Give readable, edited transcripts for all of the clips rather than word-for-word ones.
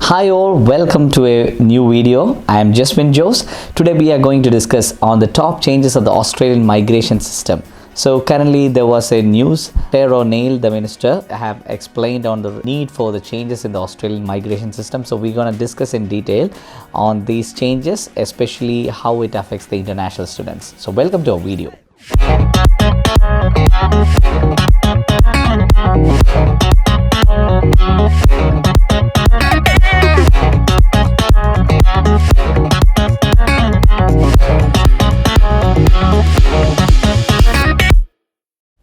Hi all, welcome to a new video. I am Jasmine Jose. Today we are going to discuss on the top changes of the Australian migration system. So currently there was a news. Claire O'Neill, the minister, have explained on the need for the changes in the Australian migration system. So we're going to discuss in detail on these changes, especially how it affects the international students. So welcome to our video.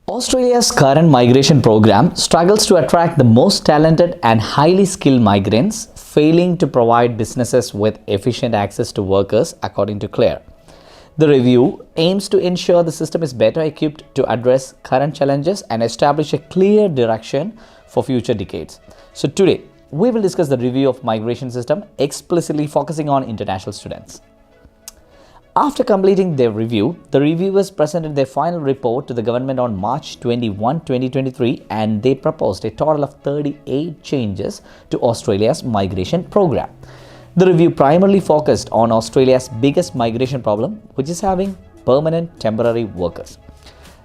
Australia's current migration program struggles to attract the most talented and highly skilled migrants, failing to provide businesses with efficient access to workers, according to Claire. The review aims to ensure the system is better equipped to address current challenges and establish a clear direction for future decades. So today, we will discuss the review of migration system, explicitly focusing on international students. After completing their review, the reviewers presented their final report to the government on March 21, 2023, and they proposed a total of 38 changes to Australia's migration program. The review primarily focused on Australia's biggest migration problem, which is having permanent temporary workers.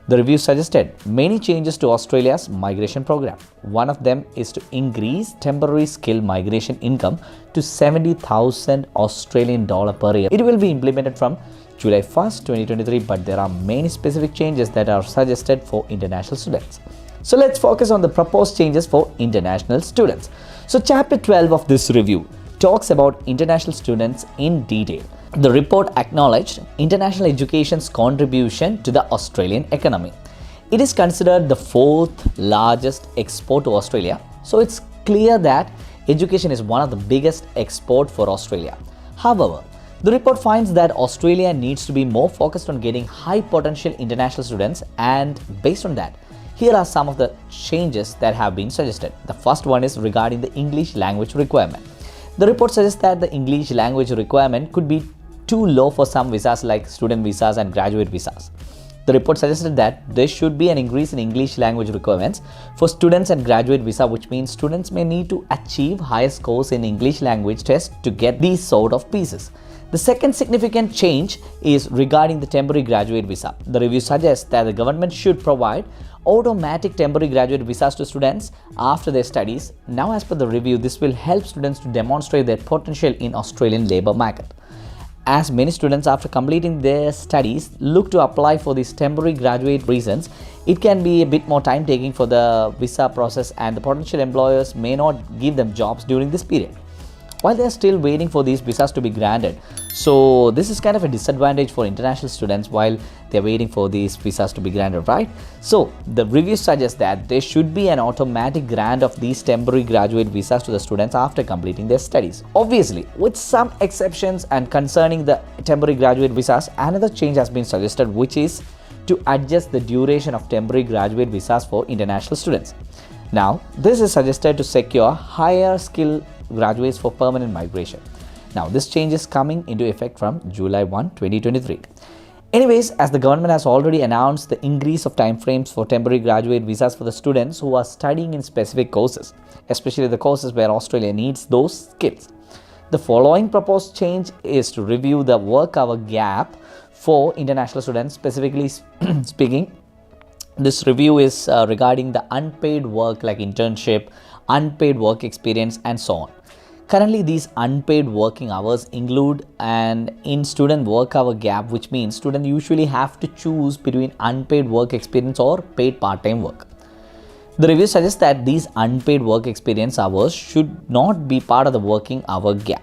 The review suggested many changes to Australia's migration program. One of them is to increase temporary skilled migration income to 70,000 Australian dollar per year. It will be implemented from July 1st, 2023, but there are many specific changes that are suggested for international students. So let's focus on the proposed changes for international students. So Chapter 12 of this review talks about international students in detail. The report acknowledged international education's contribution to the Australian economy. It is considered the fourth largest export to Australia, so it's clear that education is one of the biggest exports for Australia. However, the report finds that Australia needs to be more focused on getting high potential international students, and based on that, here are some of the changes that have been suggested. The first one is regarding the English language requirement. The report suggests that the English language requirement could be too low for some visas like student visas and graduate visas. The report suggested that there should be an increase in English language requirements for students and graduate visa, which means students may need to achieve higher scores in English language tests to get these sort of pieces. The second significant change is regarding the temporary graduate visa. The review suggests that the government should provide automatic temporary graduate visas to students after their studies. Now, as per the review, this will help students to demonstrate their potential in Australian labour market. As many students after completing their studies look to apply for these temporary graduate reasons, it can be a bit more time taking for the visa process, and the potential employers may not give them jobs during this period while they are still waiting for these visas to be granted. So this is kind of a disadvantage for international students while they are waiting for these visas to be granted, right? So the review suggests that there should be an automatic grant of these temporary graduate visas to the students after completing their studies. Obviously, with some exceptions, and concerning the temporary graduate visas, another change has been suggested, which is to adjust the duration of temporary graduate visas for international students. Now, this is suggested to secure higher skill graduates for permanent migration. Now, this change is coming into effect from July 1, 2023. Anyways, as the government has already announced the increase of timeframes for temporary graduate visas for the students who are studying in specific courses, especially the courses where Australia needs those skills. The following proposed change is to review the work hour gap for international students. Specifically speaking, this review is regarding the unpaid work like internship, unpaid work experience, and so on. Currently, these unpaid working hours include an in-student work hour gap, which means students usually have to choose between unpaid work experience or paid part-time work. The review suggests that these unpaid work experience hours should not be part of the working hour gap.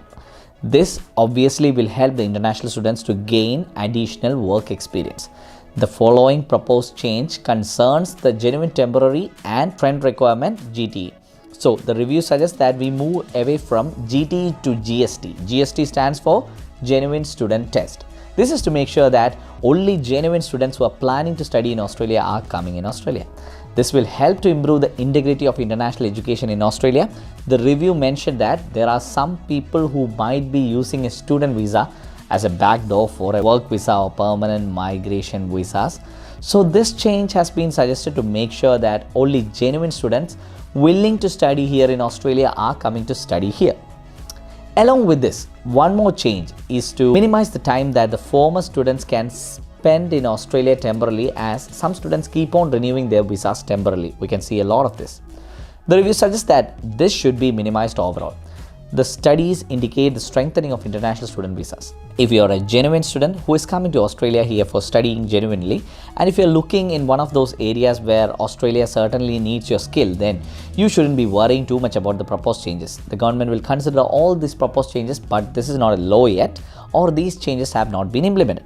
This obviously will help the international students to gain additional work experience. The following proposed change concerns the genuine temporary and trend requirement (GTE). So the review suggests that we move away from GTE to GST. GST stands for Genuine Student Test. This is to make sure that only genuine students who are planning to study in Australia are coming in Australia. This will help to improve the integrity of international education in Australia. The review mentioned that there are some people who might be using a student visa as a backdoor for a work visa or permanent migration visas. So this change has been suggested to make sure that only genuine students willing to study here in Australia are coming to study here. Along with this, one more change is to minimize the time that the former students can spend in Australia temporarily, as some students keep on renewing their visas temporarily. We can see a lot of this. The review suggests that this should be minimized overall. The studies indicate the strengthening of international student visas. If you are a genuine student who is coming to Australia here for studying genuinely, and if you are looking in one of those areas where Australia certainly needs your skill, then you shouldn't be worrying too much about the proposed changes. The government will consider all these proposed changes, but this is not a law yet, or these changes have not been implemented.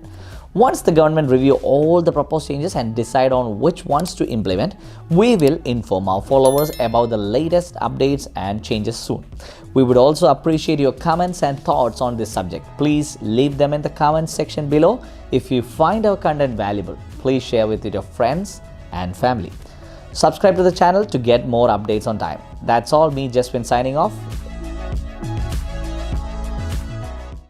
Once the government review all the proposed changes and decide on which ones to implement, we will inform our followers about the latest updates and changes soon. We would also appreciate your comments and thoughts on this subject. Please leave them in the comments section below. If you find our content valuable, please share with your friends and family. Subscribe to the channel to get more updates on time. That's all, me Jaswin signing off.